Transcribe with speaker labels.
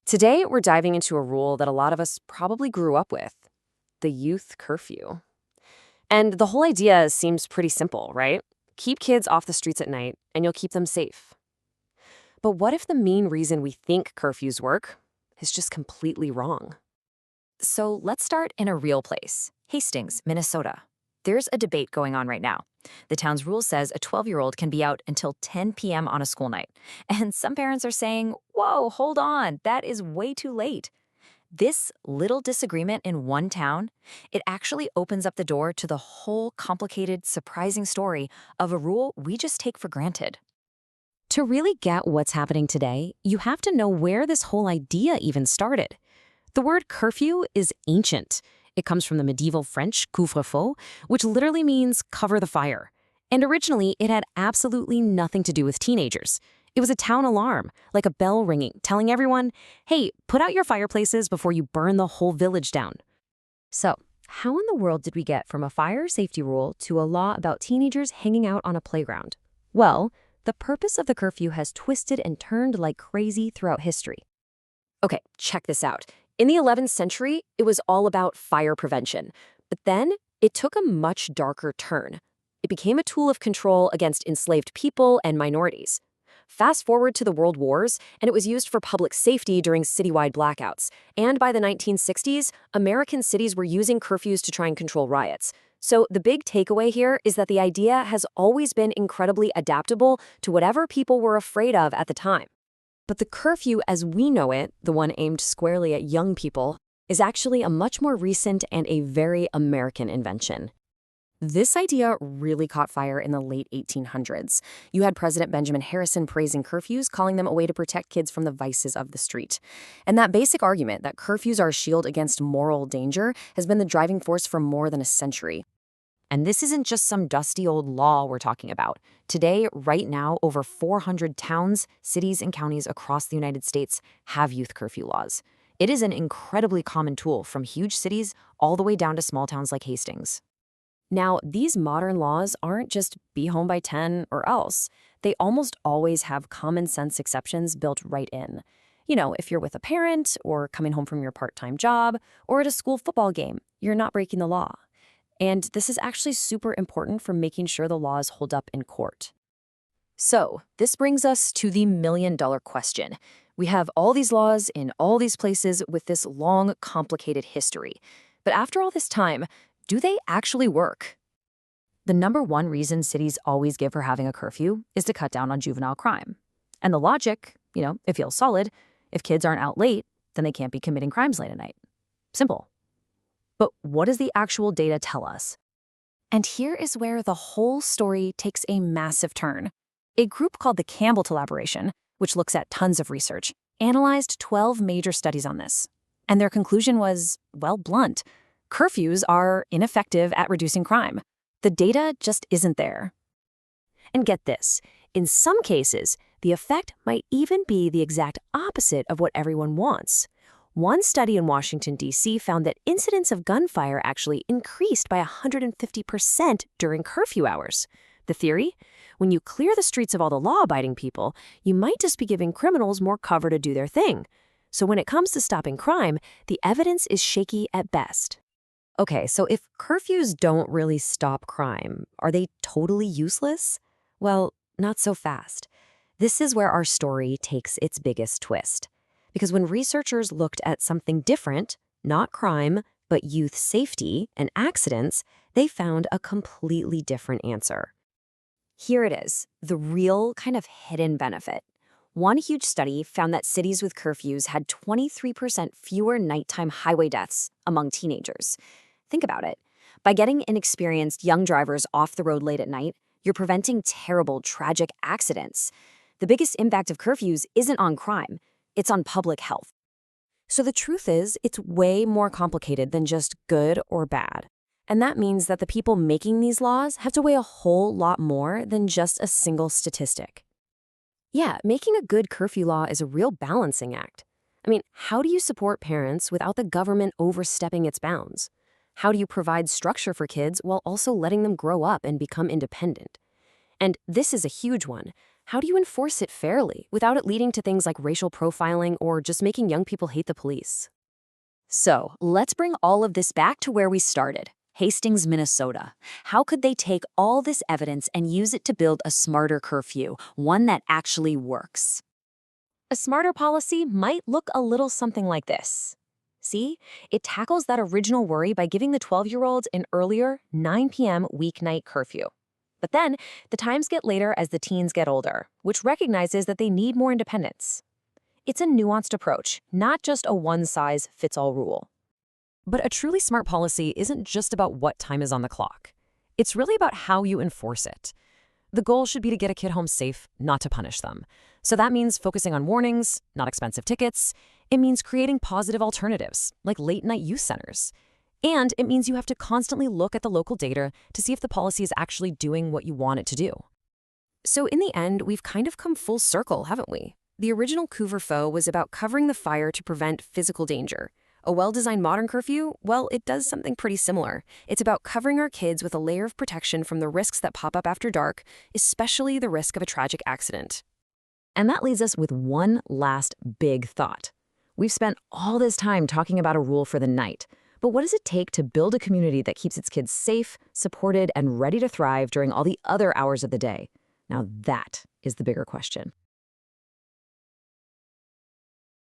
Speaker 1: Today, we're diving into a rule that a lot of us probably grew up with, the youth curfew. And the whole idea seems pretty simple, right? Keep kids off the streets at night, and you'll keep them safe. But what if the main reason we think curfews work is just completely wrong?
Speaker 2: So let's start in a real place, Hastings, Minnesota. There's a debate going on right now. The town's rule says a 12-year-old can be out until 10 p.m. on a school night. And some parents are saying, whoa, hold on, that is way too late. This little disagreement in one town, it actually opens up the door to the whole complicated, surprising story of a rule we just take for granted.
Speaker 1: To really get what's happening today, you have to know where this whole idea even started. The word curfew is ancient. It comes from the medieval French couvre-feu, which literally means cover the fire. And originally, it had absolutely nothing to do with teenagers. It was a town alarm, like a bell ringing, telling everyone, hey, put out your fireplaces before you burn the whole village down. So, how in the world did we get from a fire safety rule to a law about teenagers hanging out on a playground? Well, the purpose of the curfew has twisted and turned like crazy throughout history. Okay, check this out. In the 11th century, it was all about fire prevention. But then, it took a much darker turn. It became a tool of control against enslaved people and minorities. Fast forward to the World Wars, and it was used for public safety during citywide blackouts. And by the 1960s, American cities were using curfews to try and control riots. So the big takeaway here is that the idea has always been incredibly adaptable to whatever people were afraid of at the time. But the curfew as we know it, the one aimed squarely at young people, is actually a much more recent and a very American invention. This idea really caught fire in the late 1800s. You had President Benjamin Harrison praising curfews, calling them a way to protect kids from the vices of the street. And that basic argument that curfews are a shield against moral danger has been the driving force for more than a century. And this isn't just some dusty old law we're talking about. Today, right now, over 400 towns, cities, and counties across the United States have youth curfew laws. It is an incredibly common tool from huge cities all the way down to small towns like Hastings. Now, these modern laws aren't just be home by 10 or else. They almost always have common sense exceptions built right in. You know, if you're with a parent or coming home from your part-time job or at a school football game, you're not breaking the law. And this is actually super important for making sure the laws hold up in court. So, this brings us to the million-dollar question. We have all these laws in all these places with this long, complicated history. But after all this time, do they actually work? The number one reason cities always give for having a curfew is to cut down on juvenile crime. And the logic, it feels solid. If kids aren't out late, then they can't be committing crimes late at night. Simple. But what does the actual data tell us? And here is where the whole story takes a massive turn. A group called the Campbell Collaboration, which looks at tons of research, analyzed 12 major studies on this. And their conclusion was, well, blunt. Curfews are ineffective at reducing crime. The data just isn't there. And get this, in some cases, the effect might even be the exact opposite of what everyone wants. One study in Washington, D.C. found that incidents of gunfire actually increased by 150% during curfew hours. The theory? When you clear the streets of all the law-abiding people, you might just be giving criminals more cover to do their thing. So when it comes to stopping crime, the evidence is shaky at best. Okay, so if curfews don't really stop crime, are they totally useless? Well, not so fast. This is where our story takes its biggest twist. Because when researchers looked at something different, not crime, but youth safety and accidents, they found a completely different answer. Here it is, the real kind of hidden benefit. One huge study found that cities with curfews had 23% fewer nighttime highway deaths among teenagers. Think about it. By getting inexperienced young drivers off the road late at night, you're preventing terrible, tragic accidents. The biggest impact of curfews isn't on crime. It's on public health. So the truth is, it's way more complicated than just good or bad. And that means that the people making these laws have to weigh a whole lot more than just a single statistic. Yeah, making a good curfew law is a real balancing act. I mean, how do you support parents without the government overstepping its bounds? How do you provide structure for kids while also letting them grow up and become independent? And this is a huge one. how do you enforce it fairly without it leading to things like racial profiling or just making young people hate the police?
Speaker 2: So let's bring all of this back to where we started. Hastings, Minnesota. How could they take all this evidence and use it to build a smarter curfew, one that actually works?
Speaker 1: A smarter policy might look a little something like this. See, it tackles that original worry by giving the 12-year-olds an earlier 9 p.m. weeknight curfew. But then, the times get later as the teens get older, which recognizes that they need more independence. It's a nuanced approach, not just a one-size-fits-all rule. But a truly smart policy isn't just about what time is on the clock. It's really about how you enforce it. The goal should be to get a kid home safe, not to punish them. So that means focusing on warnings, not expensive tickets. It means creating positive alternatives, like late-night youth centers. And it means you have to constantly look at the local data to see if the policy is actually doing what you want it to do. So in the end, we've kind of come full circle, haven't we? The original couvre-feu was about covering the fire to prevent physical danger. A well-designed modern curfew, well, it does something pretty similar. It's about covering our kids with a layer of protection from the risks that pop up after dark, especially the risk of a tragic accident. And that leaves us with one last big thought. We've spent all this time talking about a rule for the night, but what does it take to build a community that keeps its kids safe, supported, and ready to thrive during all the other hours of the day? Now that is the bigger question.